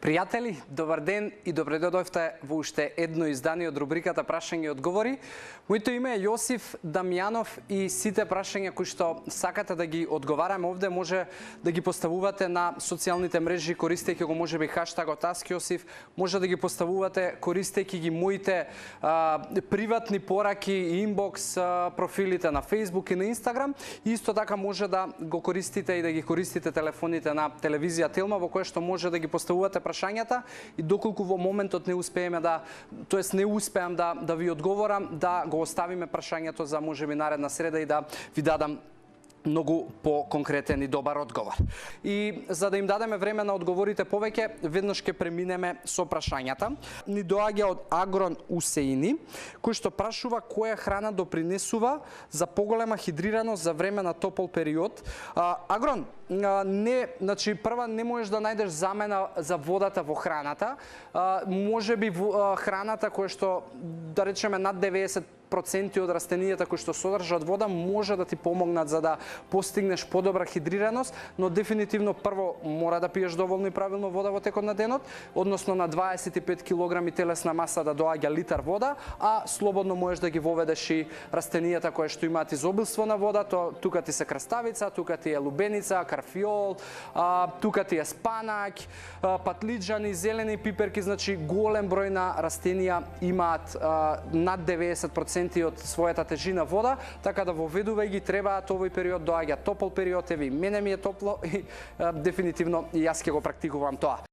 Пријатели, добар ден и добре дојдовте во уште едно издание од рубриката Прашања и одговори. Моето име е Јосиф Дамјанов и сите прашања кои што сакате да ги одговараме овде може да ги поставувате на социјалните мрежи користејќи го можеби хаштагот #AskJosif, може да ги поставувате користејќи ги моите приватни пораки и инбокс профилите на Facebook и на Instagram. Исто така може да го користите и да ги користите телефоните на телевизија Телма во која што може да ги поставувате прашањата и доколку во моментот не успееме не успеам да ви одговорам, да го оставиме прашањето за можеби наредна среда и да ви дадам многу по-конкретен и добар одговор. И за да им дадеме време на одговорите повеќе, веднаш ќе преминеме со прашањата. Ни доаѓа од Агрон Усеини, кој што прашува која храна допринесува за поголема хидрираност за време на топол период. Агрон, прва не можеш да најдеш замена за водата во храната. Можеби храната која што, да речеме, над 90% од растенијата кои што содржат вода може да ти помогнат за да постигнеш подобра хидрираност, но дефинитивно прво мора да пиеш доволно и правилно вода во текот на денот, односно на 25 кг телесна маса да доаѓа литар вода, а слободно можеш да ги воведеш и растенијата кои што имаат изобилство на вода, тука ти се краставица, тука ти е лубеница, карфиол, тука ти е спанак, патлиџани, зелени пиперки, значи голем број на растенија имаат над 90% од својата тежина вода, така да воведувај ги требаат овој период, доаѓа топол период, мене ми е топло и дефинитивно и јас ќе го практикувам тоа.